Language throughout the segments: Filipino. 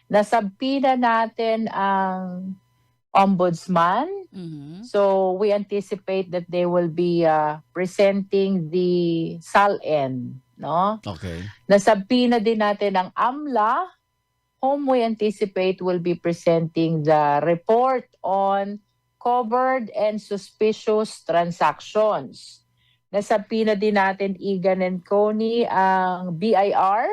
Nasabpina natin ang ombudsman. So we anticipate that they will be presenting the SALN, no? Okay. Nasabpina din natin ang AMLA, whom we anticipate will be presenting the report on covered and suspicious transactions. Nasabpina din natin Egan and Coney ang BIR,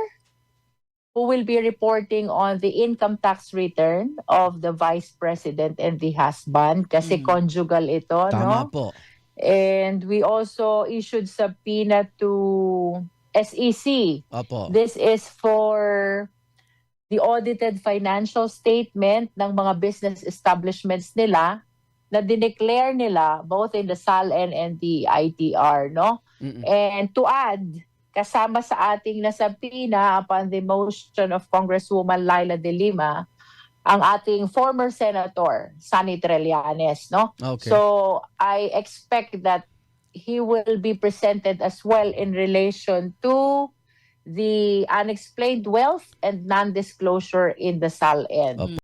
who will be reporting on the income tax return of the vice president and the husband kasi conjugal ito, Tama no? po. And we also issued subpoena to SEC. Opo. This is for the audited financial statement ng mga business establishments nila na dineclare nila both in the SALN and the ITR, no? And to add, kasama sa ating nasabpina upon the motion of Congresswoman Laila De Lima, ang ating former Senator, Sonny Trillanes, no? Okay. So, I expect that he will be presented as well in relation to the unexplained wealth and non-disclosure in the SALN. Opo.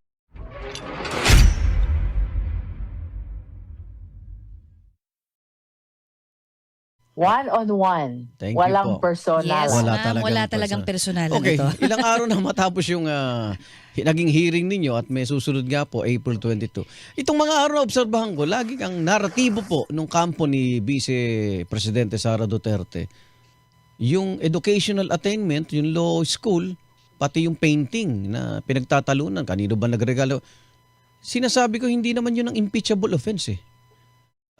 One-on-one. Thank you Walang po. personal. Yes, Wala ma'am. Wala talagang personalan Okay, ito. ilang araw na matapos yung naging hearing ninyo at may susunod nga po, April 22. Itong mga araw na obserbahan ko, lagi ang naratibo po nung kampo ni Vice Presidente Sara Duterte, yung educational attainment, yung law school, pati yung painting na pinagtatalunan, kanino ba nagregalo? Sinasabi ko, hindi naman yun ang impeachable offense eh.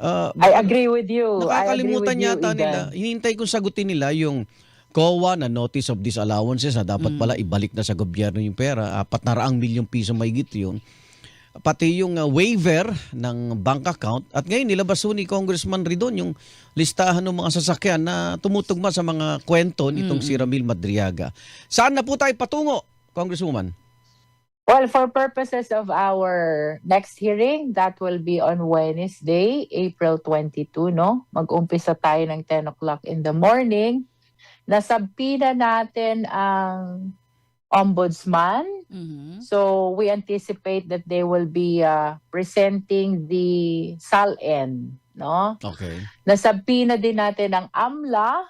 I agree with you. Nakakalimutan I agree with yata you, nila. Igan. Hinihintay kong sagutin nila yung COA na notice of disallowances na dapat pala ibalik na sa gobyerno yung pera. 400 milyong piso mahigit yun. Pati yung waiver ng bank account. At ngayon nilabas ni Congressman Ridon yung listahan ng mga sasakyan na tumutugma sa mga kwento nitong si Ramil Madriaga. Saan na po tayo patungo, Congresswoman? Well, for purposes of our next hearing, that will be on Wednesday, April 22, no? Mag-umpisa tayo ng 10 o'clock in the morning. Nasabpina natin ang ombudsman. So we anticipate that they will be presenting the SALN, no? Okay. Nasabpina din natin ang AMLA,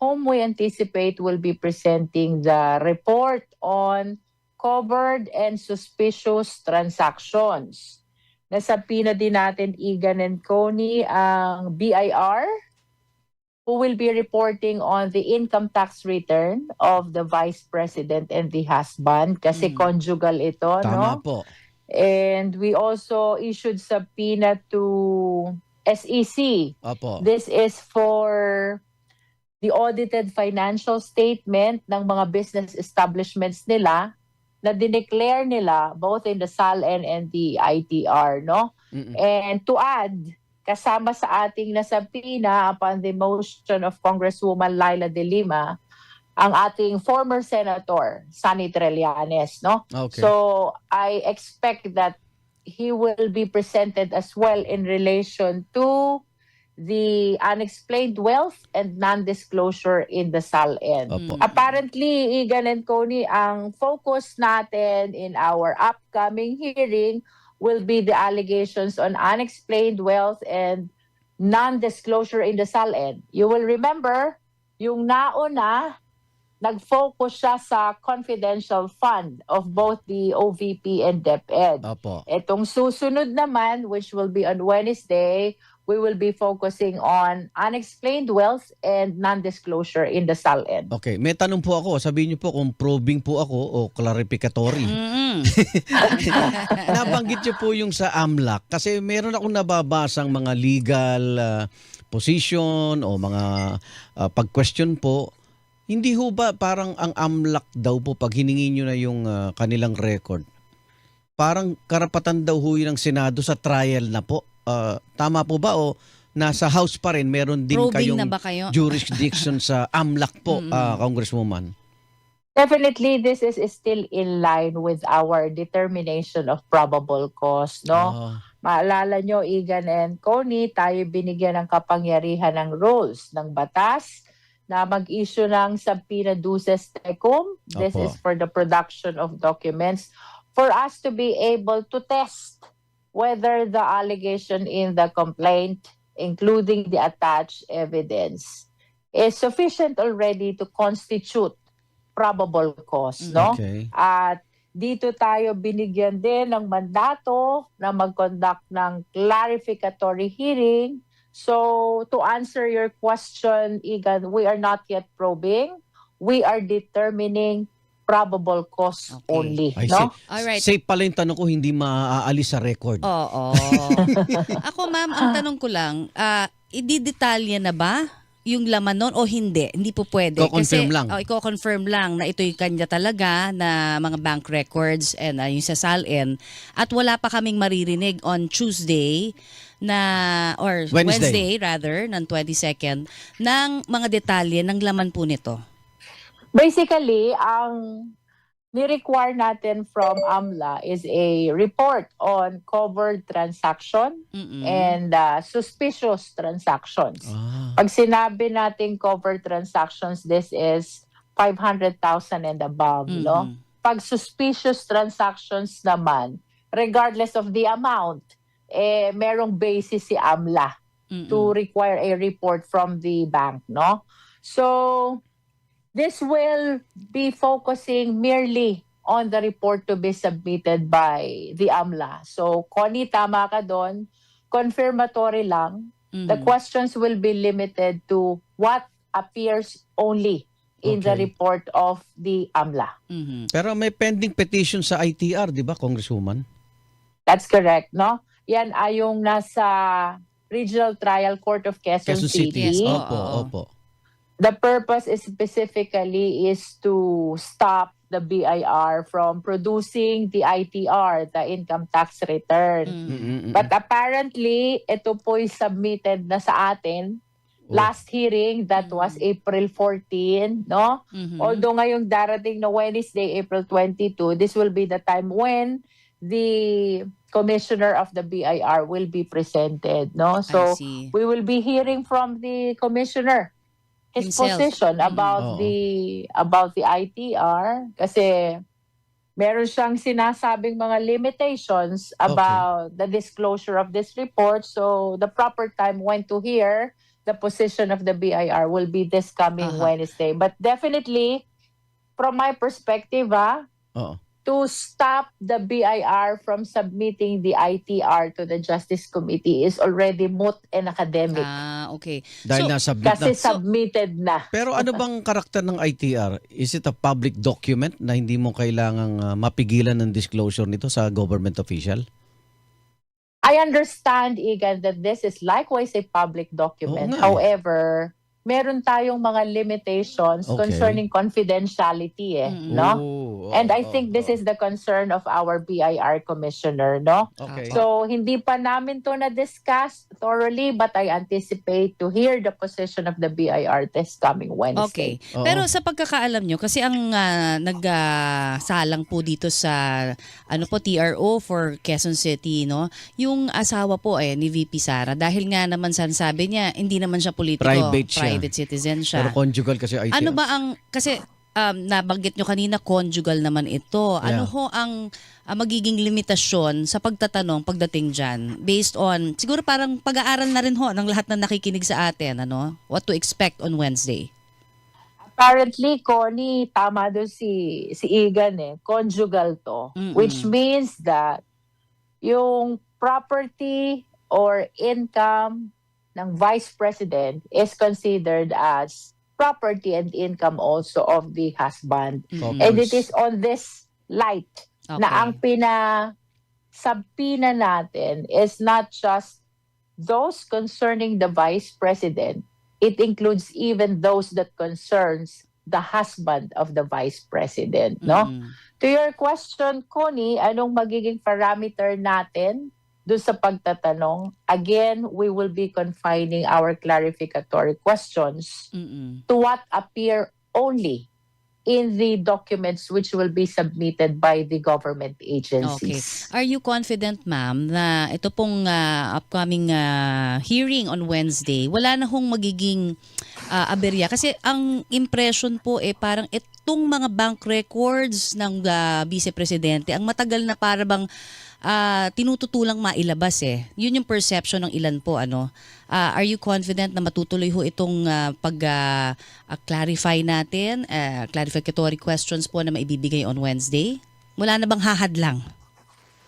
whom we anticipate will be presenting the report on covered and suspicious transactions. Nasabpina din natin Egan and Coney ang BIR, who will be reporting on the income tax return of the vice president and the husband kasi conjugal ito, Tama no? po. And we also issued subpoena to SEC. Opo. This is for the audited financial statement ng mga business establishments nila na dineclare nila both in the SALN and the ITR, no? And to add, kasama sa ating nasabpina upon the motion of Congresswoman Laila De Lima, ang ating former Senator, Sonny Trillanes, no? Okay. So, I expect that he will be presented as well in relation to the unexplained wealth and non-disclosure in the SALN. Opo. Apparently, Egan and Coney, ang focus natin in our upcoming hearing will be the allegations on unexplained wealth and non-disclosure in the SALN. You will remember, yung nauna, nag-focus siya sa confidential fund of both the OVP and DepEd. Opo. Itong susunod naman, which will be on Wednesday, we will be focusing on unexplained wealth and non-disclosure in the SALN. Okay, may tanong po ako. Sabihin niyo po kung probing po ako o clarificatory. Nabanggit niyo po yung sa AMLAC kasi meron akong nababasang mga legal position o mga pag-question po. Hindi ho ba parang ang AMLAC daw po pag hiningi niyo na yung kanilang record, parang karapatan daw ho yun ng Senado sa trial na po? Tama po ba o nasa House pa rin meron din Probing kayong na ba kayo? jurisdiction sa AMLAC po, Congresswoman? Definitely, this is still in line with our determination of probable cause, no? Maalala nyo, Egan and Coney, tayo binigyan ng kapangyarihan ng rules ng batas na mag-issue ng subpoena duces tecum. This Opo. is for the production of documents for us to be able to test whether the allegation in the complaint, including the attached evidence, is sufficient already to constitute probable cause, no? Okay. At dito tayo binigyan din ng mandato na mag-conduct ng clarificatory hearing. So, to answer your question, Igan, we are not yet probing. We are determining probable cause Okay. only, Ay, no? Alright. safe pala yung tanong ko, hindi maaalis sa record. Oo. Ako, ma'am, ang tanong ko lang, ididetalye na ba yung laman nun o hindi? Hindi po pwede. Ko-confirm lang. I-confirm lang na ito yung kanya talaga na mga bank records and yung sa SALN. At wala pa kaming maririnig on Tuesday or Wednesday rather, ng 22nd, ng mga detalye ng laman po nito. Basically, ang ni-require natin from AMLA is a report on covered transaction Mm-mm. and suspicious transactions. Ah. Pag sinabi nating covered transactions, this is 500,000 and above, no? Mm-mm. Pag suspicious transactions naman, regardless of the amount, merong basis si AMLA Mm-mm. to require a report from the bank, no? So, this will be focusing merely on the report to be submitted by the AMLA. So, Connie, tama ka doon. Confirmatory lang. The Mm. questions will be limited to what appears only in the Okay. report of the AMLA. Mhm. Pero may pending petition sa ITR, di ba, Congresswoman? That's correct, no? Yan ay yung nasa Regional Trial Court of Quezon, Quezon City. City. Yes, Opo, oo. opo. The purpose is specifically is to stop the BIR from producing the ITR, the income tax return. Mm. Mm-mm. But apparently, ito po'y submitted na sa atin. Oh. Last hearing, that was April 14, no? Mhm. Although ngayong darating na Wednesday, April 22, this will be the time when the commissioner of the BIR will be presented, no? I So, see. we will be hearing from the commissioner his Himself. position Mm. about Oo. the ITR kasi meron siyang sinasabing mga limitations about the disclosure of this report. So the proper time when to hear the position of the BIR will be this coming Wednesday. But definitely, from my perspective, Oo. to stop the BIR from submitting the ITR to the Justice Committee is already moot and academic. Okay. Dahil So, nasa Kasi na. submitted na. Pero ano bang karakter ng ITR? Is it a public document na hindi mo kailangang mapigilan ng disclosure nito sa government official? I understand, Igan, that this is likewise a public document. Oo nga eh. However, meron tayong mga limitations Okay. concerning confidentiality, Mm-mm. no? Oh, And I think this is the concern of our BIR commissioner, no? Okay. So, hindi pa namin to na-discuss thoroughly, but I anticipate to hear the position of the BIR this coming Wednesday. Okay. Oo. Pero sa pagkakaalam nyo, kasi ang nagsalang po dito sa TRO for Quezon City, no? Yung asawa po ni VP Sara, dahil nga naman sabi niya, hindi naman siya politiko. Private siya. Private citizen siya. Pero conjugal kasi ITR. Ano ba ang, kasi nabanggit nyo kanina, conjugal naman ito. Ano Yeah. ho ang magiging limitasyon sa pagtatanong pagdating dyan? Based on, siguro parang pag-aaral na rin ho ng lahat na nakikinig sa atin, ano? What to expect on Wednesday? Apparently, Connie, tama doon si Igan conjugal to. Mm-mm. Which means that yung property or income ng Vice President is considered as property and income also of the husband. Mm-mm. And it is on this light na ang sabpina natin is not just those concerning the Vice President. It includes even those that concerns the husband of the Vice President, no? Mm-mm. To your question, Connie, anong magiging parameter natin doon sa pagtatanong? Again, we will be confining our clarificatory questions Mm-mm. to what appear only in the documents which will be submitted by the government Okay. agencies. Are you confident, ma'am, na ito pong upcoming hearing on Wednesday, wala na hong magiging aberya? Kasi ang impression po parang itong mga bank records ng Vice Presidente, ang matagal na para bang tinututulang mailabas Yun yung perception ng ilan po, ano? Are you confident na matutuloy ho itong pag-clarify natin, clarificatory questions po na maibibigay on Wednesday? Wala na bang hahadlang?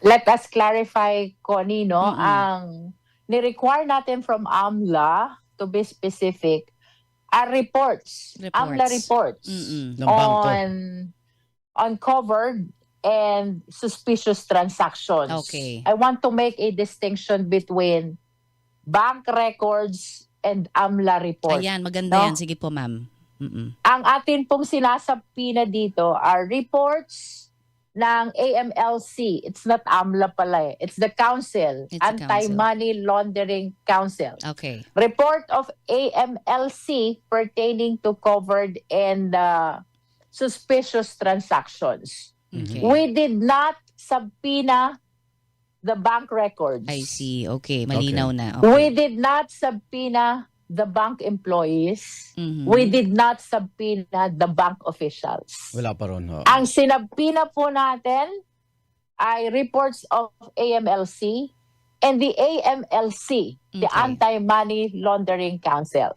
Let us clarify, Connie, no? Mm-mm. Ang ni-require natin from AMLA, to be specific, are reports. AMLA reports Mm-mm. Ng bangko. on covered and suspicious transactions. Okay. I want to make a distinction between bank records and AMLA reports. Ayan, maganda No? yan. Sige po, ma'am. Mm-mm. Ang atin pong sinasabi na dito are reports ng AMLC. It's not AMLA pala It's the Council, It's a Anti-Money Laundering Council. Okay. Report of AMLC pertaining to covered and suspicious transactions. Okay. We did not subpoena the bank records. I see. Okay, malinaw na. We Okay. did not subpoena the bank employees. Mhm. We did not subpoena the bank officials. Wala pa ron. Ang sinabpina po natin ay reports of AMLC and the AMLC, the Okay. Anti-Money Laundering Council.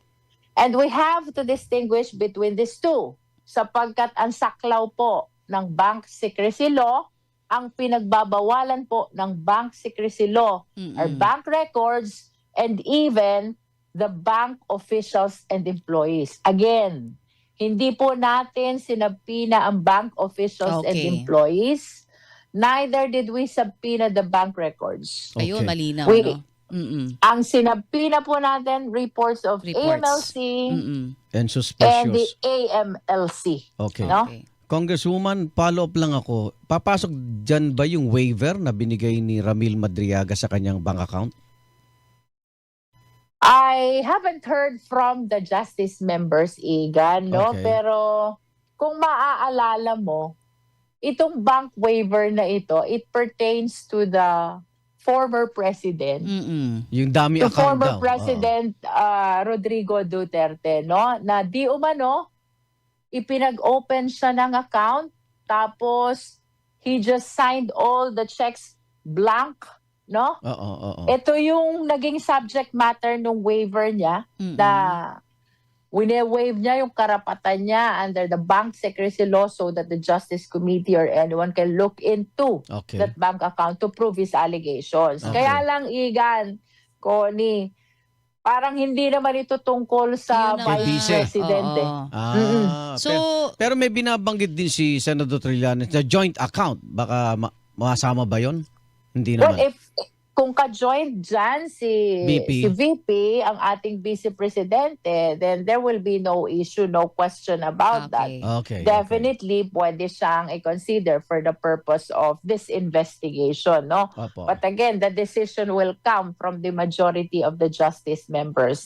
And we have to distinguish between these two sapagkat ang saklaw po ng Bank Secrecy Law, ang pinagbabawalan po ng Bank Secrecy Law are Mm-mm. bank records and even the bank officials and employees. Again, hindi po natin sinabpina ang bank officials and Okay. employees. Neither did we subpoena the bank records. Ayun, Okay. malinaw, We- no? Mm-mm. Ang sinabpina po natin, reports of Reports. AMLC Mm-mm. And and the suspicious. AMLC. Okay. No? Okay. Congresswoman, follow up lang ako. Papasok dyan ba yung waiver na binigay ni Ramil Madriaga sa kanyang bank account? I haven't heard from the justice members, Igan, no? Okay. Pero kung maaalala mo, itong bank waiver na ito, it pertains to the former president. Mm-mm. Yung dami To account former daw. President Rodrigo Duterte, no? Na di umano, ipinag-open siya ng account, tapos he just signed all the checks blank, no? Oo. Ito yung naging subject matter ng waiver niya, Mm-mm. na wine-waive niya yung karapatan niya under the bank secrecy law so that the Justice Committee or anyone can look into Okay. that bank account to prove his allegations. Okay. Kaya lang, Igan, Connie, parang hindi naman ito tungkol sa Yun na Vice nga. Presidente. Ah, So, pero may binabanggit din si Senator Trillanes na joint account. Baka masama ba yon? Hindi Well, naman. kung ka-join dyan si VP, ang ating Vice Presidente, then there will be no issue, no question about that. okay. Okay. Definitely, pwede siyang i-consider for the purpose of this investigation, no? Opo. But again, the decision will come from the majority of the justice members.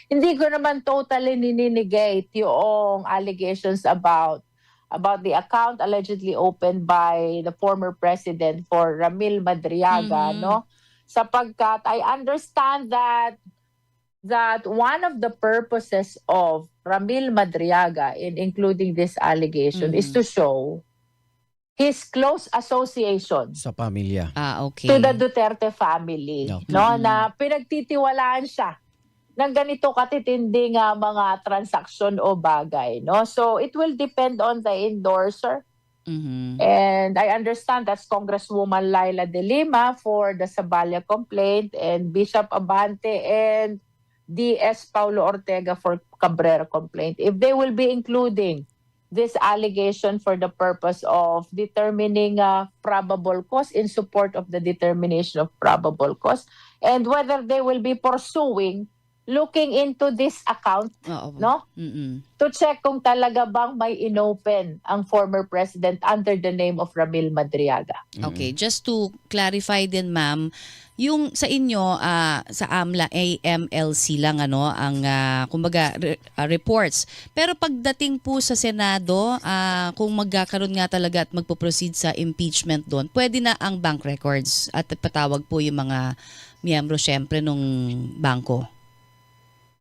Hindi ko naman totally nininegate yung allegations about the account allegedly opened by the former president for Ramil Madriaga, Mhm. no? Sapagkat I understand that one of the purposes of Ramil Madriaga in including this allegation is to show his close association Sa pamilya. Okay. to the Duterte family, Okay. no, na pinagtitiwalaan siya ng ganito katitinding mga transaksyon o bagay, no. So it will depend on the endorser. Mhm. And I understand that's Congresswoman Laila De Lima for the Saballa complaint and Bishop Abante and DS Paulo Ortega for Cabrera complaint. If they will be including this allegation for the purpose of determining probable cause, in support of the determination of probable cause, and whether they will be pursuing looking into this account, Oo. no? Mm-mm. To check kung talaga bang may inopen ang former president under the name of Ramil Madriaga. Okay, just to clarify din ma'am, yung sa inyo sa AMLA AMLC lang ang kumbaga reports. Pero pagdating po sa Senado, kung magkakaroon nga talaga at magpo-proceed sa impeachment doon, pwede na ang bank records at patawag po yung mga miyembro syempre nung bangko.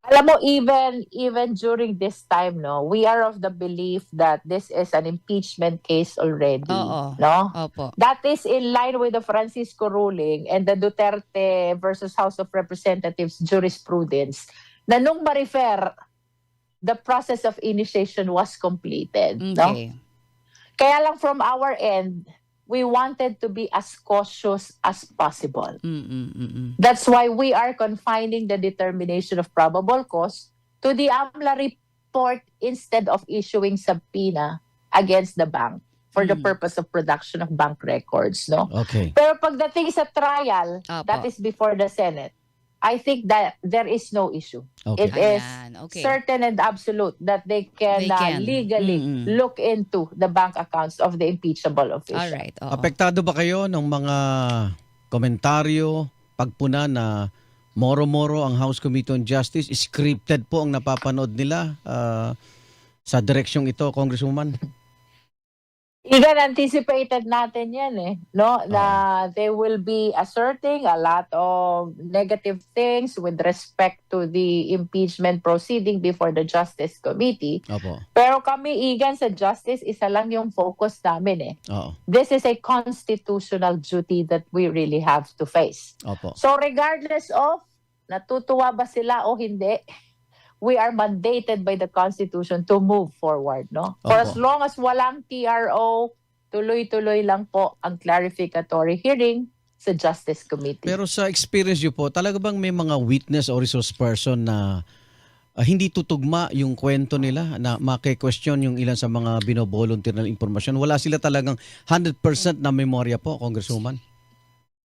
Alam mo, even during this time, no, we are of the belief that this is an impeachment case already. Oo. No? Opo. That is in line with the Francisco ruling and the Duterte versus House of Representatives jurisprudence na nung ma-refer, the process of initiation was completed. No? Okay. Kaya lang from our end, we wanted to be as cautious as possible. That's why we are confining the determination of probable cause to the AMLA report instead of issuing subpoena against the bank for the purpose of production of bank records. No? Okay. Pero pagdating sa trial, Opo. that is before the Senate, I think that there is no issue. Okay. It is Ayan, okay. certain and absolute that they can, They can. legally Mm-mm. look into the bank accounts of the impeachable official. All right. Oo. Apektado ba kayo ng mga komentaryo, pagpuna na moro-moro ang House Committee on Justice? Scripted po ang napapanood nila sa direksyong ito, Congresswoman? Igan, anticipated natin yan no? Na they will be asserting a lot of negative things with respect to the impeachment proceeding before the Justice Committee. Opo. Pero kami, Igan, sa Justice, isa lang yung focus namin Oo. This is a constitutional duty that we really have to face. Opo. So regardless of natutuwa ba sila o hindi, we are mandated by the Constitution to move forward, no? For Opo. as long as walang TRO, tuloy-tuloy lang po ang clarificatory hearing sa Justice Committee. Pero sa experience nyo po, talaga bang may mga witness or resource person na hindi tutugma yung kwento nila na maki-question yung ilan sa mga binovolunteer na impormasyon? Wala sila talagang 100% na memorya po, Congresswoman?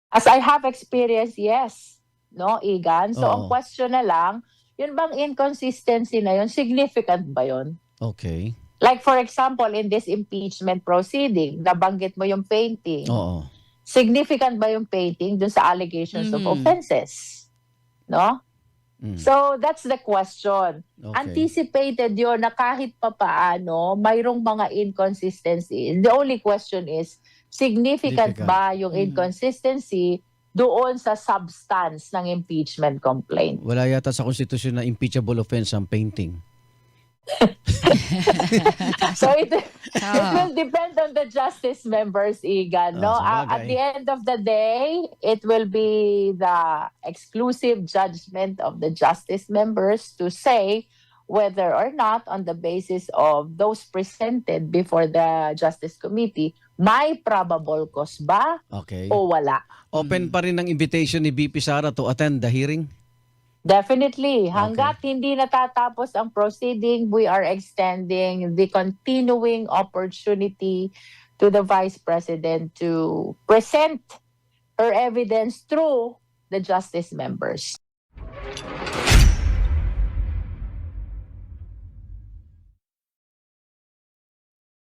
As I have experience, yes. No, Igan? So Oo. ang question na lang, yun bang inconsistency na yun, significant ba yun? Okay. Like for example, in this impeachment proceeding, nabanggit mo yung painting. Oo. Significant ba yung painting dun sa allegations of offenses? No? Mm. So that's the question. Okay. Anticipated yun na kahit papaano, mayroong mga inconsistency. The only question is, significant Significant. ba yung inconsistency doon sa substance ng impeachment complaint? Wala yata sa konstitusyon na impeachable offense ang painting. So it will depend on the justice members, Igan. No? Sabagay. At the end of the day, it will be the exclusive judgment of the justice members to say whether or not on the basis of those presented before the Justice Committee, may probable cause ba Okay. o wala? Open pa rin ang invitation ni BP Sara to attend the hearing? Definitely. Hanggat hindi natatapos ang proceeding, we are extending the continuing opportunity to the Vice President to present her evidence through the justice members.